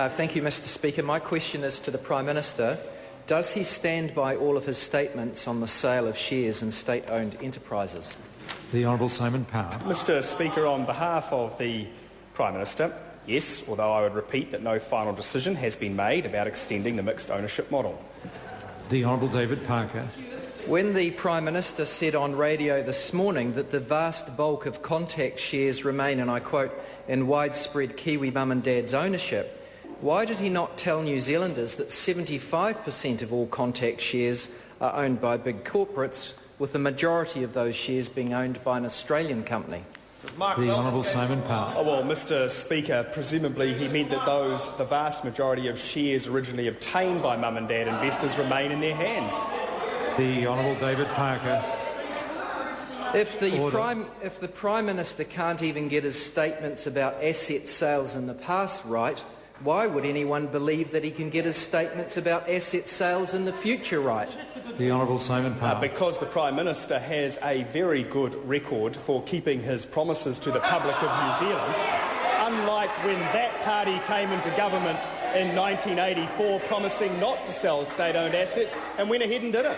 Thank you, Mr Speaker. My question is to the Prime Minister. Does he stand by all of his statements on the sale of shares in state-owned enterprises? The Honourable Simon Power. Mr Speaker, on behalf of the Prime Minister, yes, although I would repeat that no final decision has been made about extending the mixed ownership model. The Honourable David Parker. When the Prime Minister said on radio this morning that the vast bulk of Contact shares remain, and I quote, in widespread Kiwi mum and dad's ownership, why did he not tell New Zealanders that 75% of all Contact shares are owned by big corporates, with the majority of those shares being owned by an Australian company? The Honourable Simon Power. Oh, well, Mr Speaker, presumably he meant that the vast majority of shares originally obtained by mum and dad investors remain in their hands. The Honourable David Parker. If the Prime Minister can't even get his statements about asset sales in the past right, why would anyone believe that he can get his statements about asset sales in the future right? The Honourable Simon Power. Because the Prime Minister has a very good record for keeping his promises to the public of New Zealand, unlike when that party came into government in 1984 promising not to sell state-owned assets and went ahead and did it.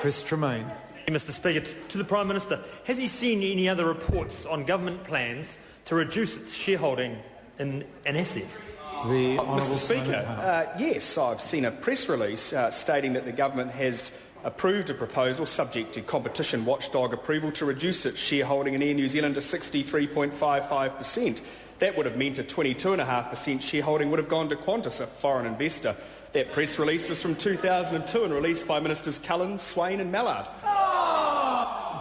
Chris Tremaine. Mr Speaker, to the Prime Minister, has he seen any other reports on government plans to reduce its shareholding in an asset? The Mr Speaker, yes, I've seen a press release stating that the government has approved a proposal subject to competition watchdog approval to reduce its shareholding in Air New Zealand to 63.55%. That would have meant a 22.5% shareholding would have gone to Qantas, a foreign investor. That press release was from 2002 and released by Ministers Cullen, Swain and Mallard.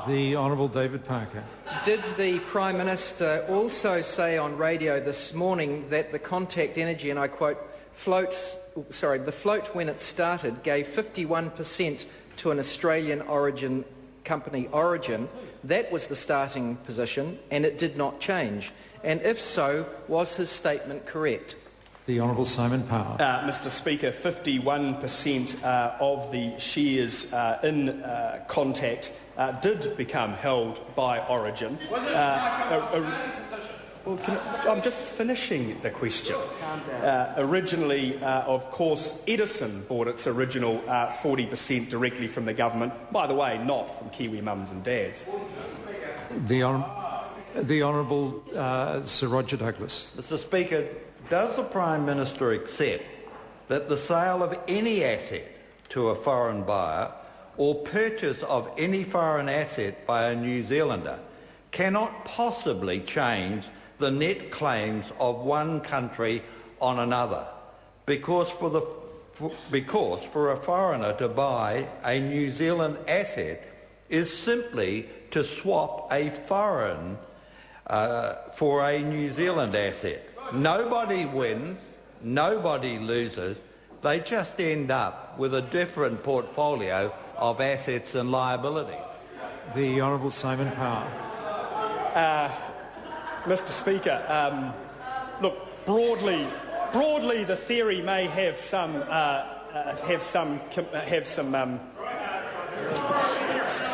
The Honourable David Parker. Did the Prime Minister also say on radio this morning that the Contact Energy, and I quote, the float when it started gave 51% to an Australian origin company, Origin. That was the starting position and it did not change. And if so, was his statement correct? The Honourable Simon Power. Mr Speaker, 51% of the shares in Contact did become held by Origin. I'm just finishing the question. Originally, of course, Edison bought its original 40% directly from the government. By the way, not from Kiwi mums and dads. The Honourable Sir Roger Douglas. Mr Speaker, does the Prime Minister accept that the sale of any asset to a foreign buyer or purchase of any foreign asset by a New Zealander cannot possibly change the net claims of one country on another? Because for a foreigner to buy a New Zealand asset is simply to swap a foreign for a New Zealand asset. Nobody wins, nobody loses. They just end up with a different portfolio of assets and liabilities. The Honourable Simon Power. Mr Speaker, look, broadly, the theory may have some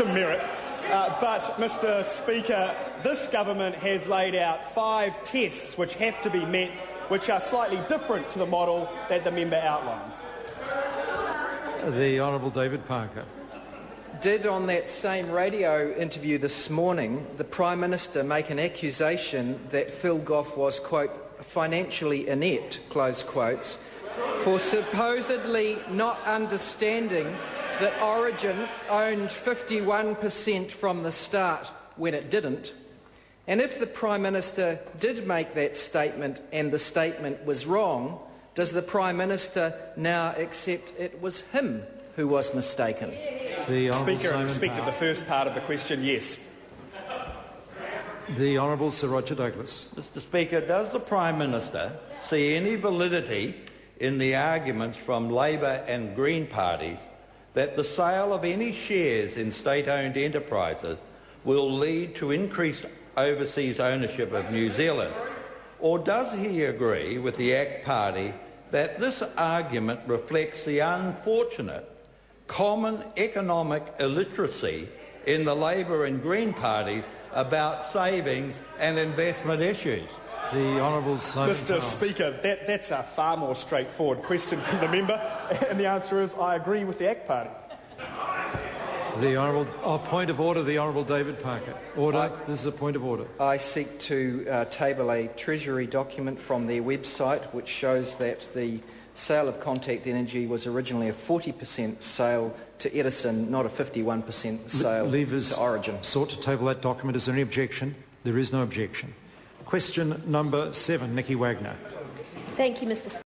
merit. But, Mr Speaker, this government has laid out 5 tests which have to be met, which are slightly different to the model that the member outlines. The Honourable David Parker. Did on that same radio interview this morning the Prime Minister make an accusation that Phil Goff was, quote, financially inept, close quotes, for supposedly not understanding that Origin owned 51% from the start when it didn't? And if the Prime Minister did make that statement and the statement was wrong, does the Prime Minister now accept it was him who was mistaken? Speaker, in respect of the first part of the question, yes. The Honourable Sir Roger Douglas. Mr Speaker, does the Prime Minister see any validity in the arguments from Labor and Green parties that the sale of any shares in state-owned enterprises will lead to increased overseas ownership of New Zealand? Or does he agree with the ACT Party that this argument reflects the unfortunate common economic illiteracy in the Labor and Green parties about savings and investment issues? The Honourable Simon Mr Power. Speaker, that's a far more straightforward question from the member, and the answer is I agree with the ACT Party. The Honourable... point of order, the Honourable David Parker. Order. This is a point of order. I seek to table a Treasury document from their website which shows that the sale of Contact Energy was originally a 40% sale to Edison, not a 51% sale to Origin. Sought to table that document. Is there any objection? There is no objection. Question number 7, Nikki Wagner. Thank you, Mr. Speaker.